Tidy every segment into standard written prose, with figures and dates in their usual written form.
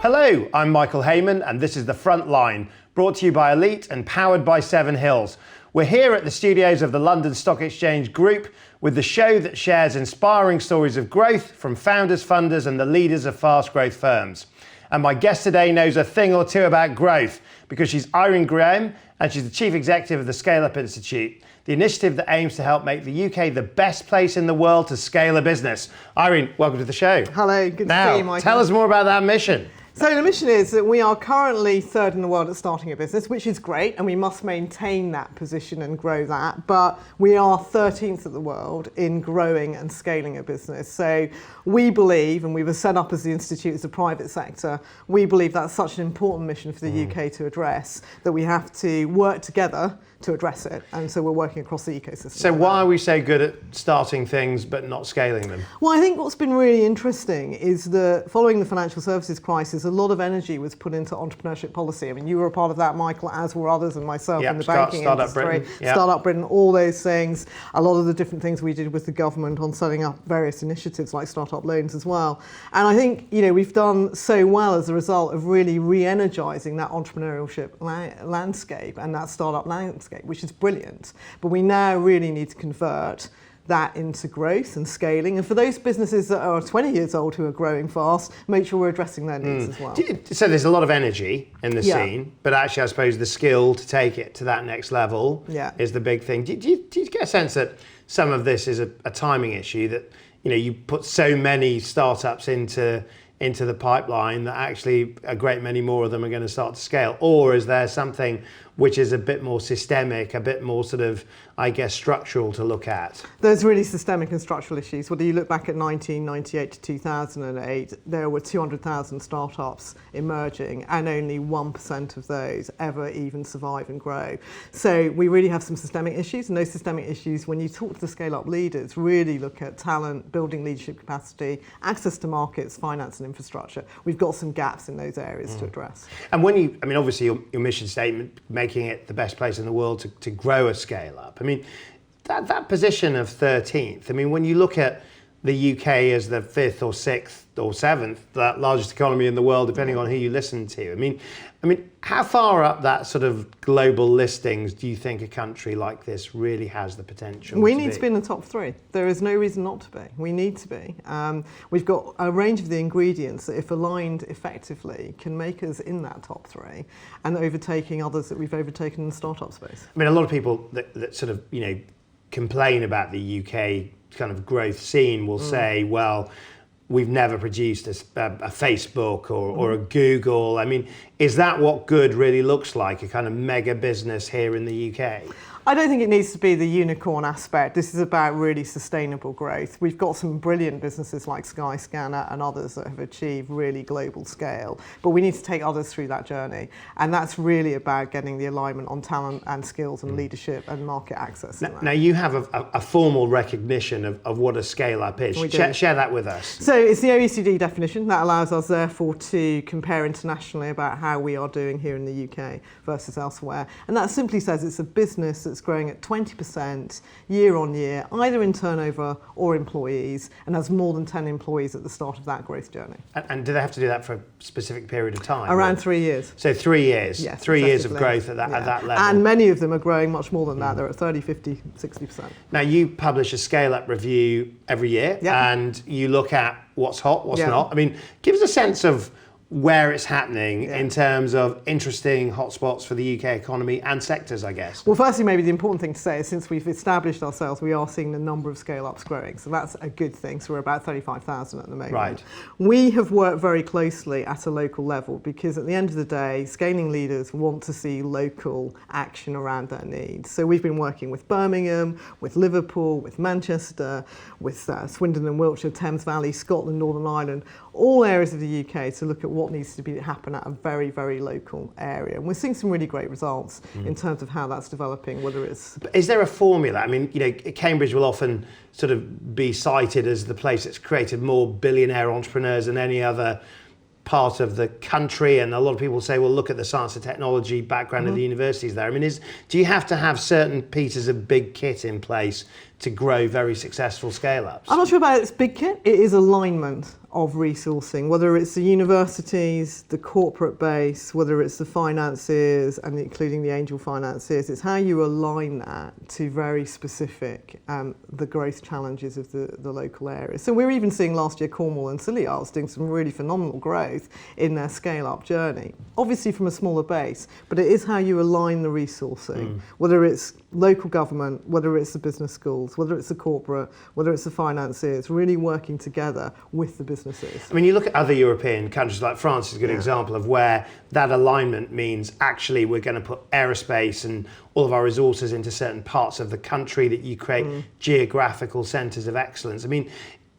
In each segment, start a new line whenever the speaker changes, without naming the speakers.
Hello, I'm Michael Hayman and this is the Frontline, brought to you by Elite and powered by Seven Hills. We're here at the studios of the London Stock Exchange Group with the show that shares inspiring stories of growth from founders, funders and the leaders of fast growth firms. And my guest today knows a thing or two about growth because she's Irene Graham and she's the Chief Executive of the ScaleUp Institute, the initiative that aims to help make the UK the best place in the world to scale a business. Irene, welcome to the show.
Hello, good to see you, Michael.
Tell us more about that mission.
So the mission is that we are currently third in the world at starting a business, which is great, and we must maintain that position and grow that. But we are 13th in the world in growing and scaling a business. So we believe, and we were set up as the Institute as a private sector, we believe that's such an important mission for the UK to address, that we have to work together to address it. And so we're working across the ecosystem.
So why are we so good at starting things but not scaling them?
Well, I think what's been really interesting is that following the financial services crisis, a lot of energy was put into entrepreneurship policy. I mean, you were a part of that, Michael, as were others, and myself in the banking industry. Startup Britain, all those things. A lot of the different things we did with the government on setting up various initiatives like startup loans as well. And I think, we've done so well as a result of really re-energizing that entrepreneurship landscape and that startup landscape, which is brilliant. But we now really need to convert that into growth and scaling. And for those businesses that are 20 years old who are growing fast, make sure we're addressing their needs as well.
So there's a lot of energy in the scene, but actually I suppose the skill to take it to that next level is the big thing. Do you get a sense that some of this is a timing issue, that you put so many startups into the pipeline that actually a great many more of them are going to start to scale? Or is there something which is a bit more systemic, a bit more sort of, I guess, structural to look at?
There's really systemic and structural issues. Whether you look back at 1998 to 2008, there were 200,000 startups emerging and only 1% of those ever even survive and grow. So we really have some systemic issues, and those systemic issues, when you talk to the scale-up leaders, really look at talent, building leadership capacity, access to markets, finance and infrastructure. We've got some gaps in those areas to address.
And when obviously your mission statement, making it the best place in the world to grow a scale-up. I mean, that position of 13th, when you look at the UK as the 5th or 6th or 7th, the largest economy in the world, depending on who you listen to. I mean, how far up that sort of global listings do you think a country like this really has the potential
We need to be in the top 3. There is no reason not to be. We need to be. We've got a range of the ingredients that, if aligned effectively, can make us in that top 3 and overtaking others that we've overtaken in the startup space.
A lot of people that sort of, complain about the UK kind of growth scene will say, well, we've never produced a Facebook or a Google. Is that what good really looks like, a kind of mega business here in the UK?
I don't think it needs to be the unicorn aspect. This is about really sustainable growth. We've got some brilliant businesses like Skyscanner and others that have achieved really global scale, but we need to take others through that journey. And that's really about getting the alignment on talent and skills and leadership and market access.
Now you have a formal recognition of what a scale-up is. Share that with us.
So it's the OECD definition that allows us therefore to compare internationally about how we are doing here in the UK versus elsewhere. And that simply says it's a business that's growing at 20% year on year, either in turnover or employees, and has more than 10 employees at the start of that growth journey.
And do they have to do that for a specific period of time?
Around 3 years.
So 3 years,
yes,
3 years of growth at that level.
And many of them are growing much more than that. They're at 30, 50, 60%.
Now you publish a scale-up review every year, and you look at what's hot, what's not. Give us a sense of where it's happening in terms of interesting hotspots for the UK economy and sectors, I guess.
Well, firstly, maybe the important thing to say is, since we've established ourselves, we are seeing the number of scale-ups growing. So that's a good thing. So we're about 35,000 at the moment.
Right.
We have worked very closely at a local level because at the end of the day, scaling leaders want to see local action around their needs. So we've been working with Birmingham, with Liverpool, with Manchester, with Swindon and Wiltshire, Thames Valley, Scotland, Northern Ireland, all areas of the UK to look at what needs to happen at a very, very local area. And we're seeing some really great results in terms of how that's developing, whether it's...
Is there a formula? Cambridge will often sort of be cited as the place that's created more billionaire entrepreneurs than any other part of the country, and a lot of people say, well, look at the science and technology background of the universities there. Do you have to have certain pieces of big kit in place to grow very successful scale-ups?
I'm not sure about its big kit. It is alignment of resourcing, whether it's the universities, the corporate base, whether it's the financiers and including the angel financiers. It's how you align that to very specific the growth challenges of the local area. So we're even seeing last year Cornwall and Scilly Isles doing some really phenomenal growth in their scale-up journey. Obviously from a smaller base, but it is how you align the resourcing, whether it's local government, whether it's the business schools, whether it's the corporate, whether it's the financiers, really working together with the businesses.
I mean, you look at other European countries, like France is a good example of where that alignment means actually we're going to put aerospace and all of our resources into certain parts of the country, that you create geographical centres of excellence. I mean,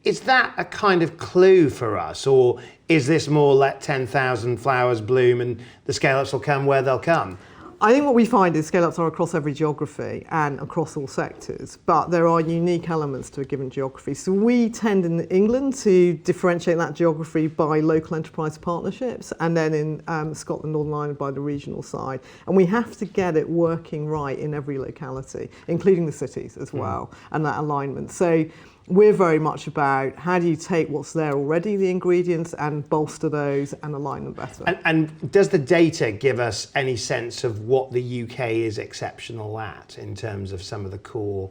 is that a kind of clue for us, or is this more let 10,000 flowers bloom and the scale-ups will come where they'll come?
I think what we find is scale-ups are across every geography and across all sectors, but there are unique elements to a given geography. So we tend in England to differentiate that geography by local enterprise partnerships, and then in Scotland, Northern Ireland by the regional side. And we have to get it working right in every locality, including the cities as well, and that alignment. So we're very much about how do you take what's there already, the ingredients, and bolster those and align them better.
And does the data give us any sense of what the UK is exceptional at in terms of some of the core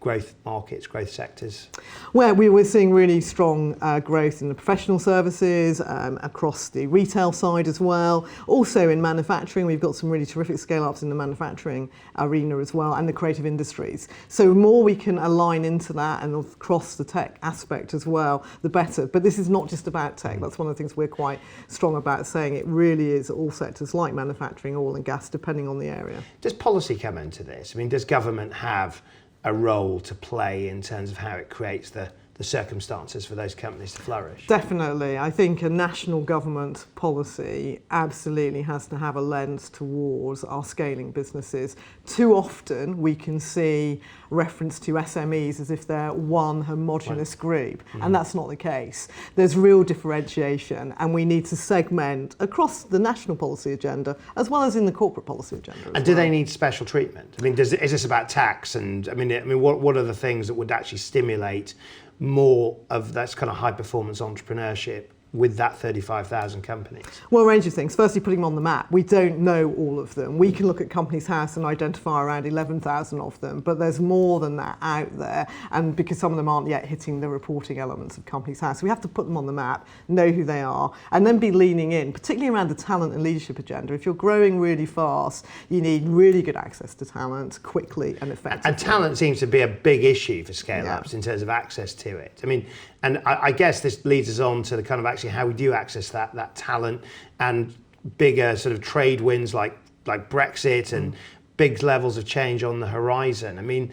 growth markets, growth sectors?
Well, we're seeing really strong growth in the professional services, across the retail side as well. Also in manufacturing, we've got some really terrific scale-ups in the manufacturing arena as well, and the creative industries. So the more we can align into that and across the tech aspect as well, the better. But this is not just about tech. That's one of the things we're quite strong about, saying it really is all sectors like manufacturing, oil and gas, depending on the area.
Does policy come into this? I mean, does government have a role to play in terms of how it creates the circumstances for those companies to flourish?
Definitely. I think a national government policy absolutely has to have a lens towards our scaling businesses. Too often we can see reference to SMEs as if they're one homogenous group, and that's not the case. There's real differentiation, and we need to segment across the national policy agenda as well as in the corporate policy agenda.
And do they need special treatment? I mean, is this about tax? And I mean, what are the things that would actually stimulate more of that kind of high performance entrepreneurship with that 35,000 companies?
Well, a range of things. Firstly, putting them on the map. We don't know all of them. We can look at Companies House and identify around 11,000 of them, but there's more than that out there, and because some of them aren't yet hitting the reporting elements of Companies House. We have to put them on the map, know who they are, and then be leaning in, particularly around the talent and leadership agenda. If you're growing really fast, you need really good access to talent quickly and effectively.
And talent seems to be a big issue for scale-ups in terms of access to it. I mean, and I guess this leads us on to the kind of actually how we do access that talent, and bigger sort of trade wins like Brexit and big levels of change on the horizon. I mean,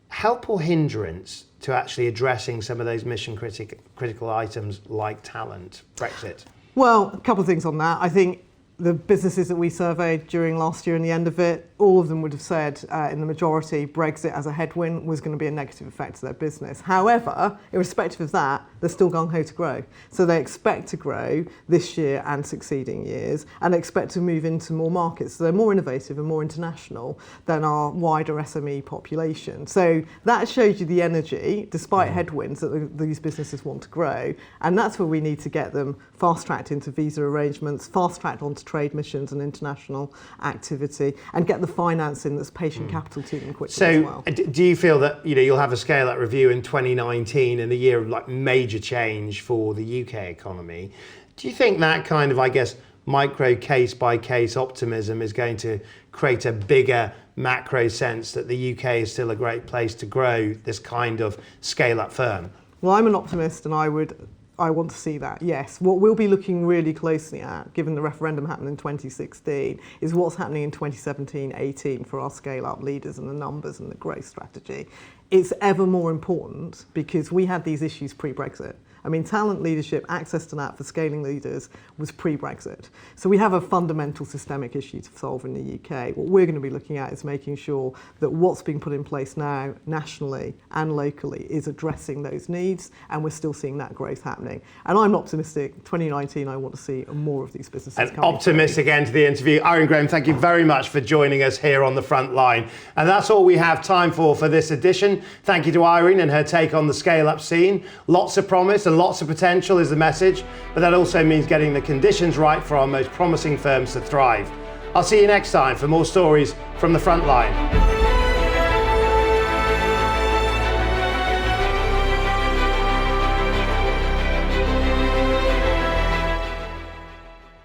help or hindrance to actually addressing some of those mission critical items like talent, Brexit?
Well, a couple of things on that. I think the businesses that we surveyed during last year and the end of it, all of them would have said in the majority Brexit as a headwind was going to be a negative effect to their business. However, irrespective of that, they're still gung-ho to grow. So they expect to grow this year and succeeding years, and expect to move into more markets. So they're more innovative and more international than our wider SME population. So that shows you the energy, despite headwinds, that these businesses want to grow. And that's where we need to get them fast-tracked into visa arrangements, fast-tracked onto trade missions and international activity, and get the financing that's patient capital to them quickly as well.
So do you feel that you'll have a scale-up review in 2019 in the year of like major change for the UK economy? Do you think that kind of, I guess, micro case-by-case optimism is going to create a bigger macro sense that the UK is still a great place to grow this kind of scale-up firm? Well,
I'm an optimist, and I want to see that, yes. What we'll be looking really closely at, given the referendum happened in 2016, is what's happening in 2017-18 for our scale-up leaders and the numbers and the growth strategy. It's ever more important because we had these issues pre-Brexit. I mean, talent leadership, access to that for scaling leaders was pre-Brexit. So we have a fundamental systemic issue to solve in the UK. What we're going to be looking at is making sure that what's being put in place now, nationally and locally, is addressing those needs, and we're still seeing that growth happening. And I'm optimistic. 2019, I want to see more of these businesses coming.
An optimistic end to the interview. Irene Graham, thank you very much for joining us here on the front line. And that's all we have time for this edition. Thank you to Irene and her take on the scale-up scene. Lots of promise and lots of potential is the message, but that also means getting the conditions right for our most promising firms to thrive. I'll see you next time for more stories from the front line.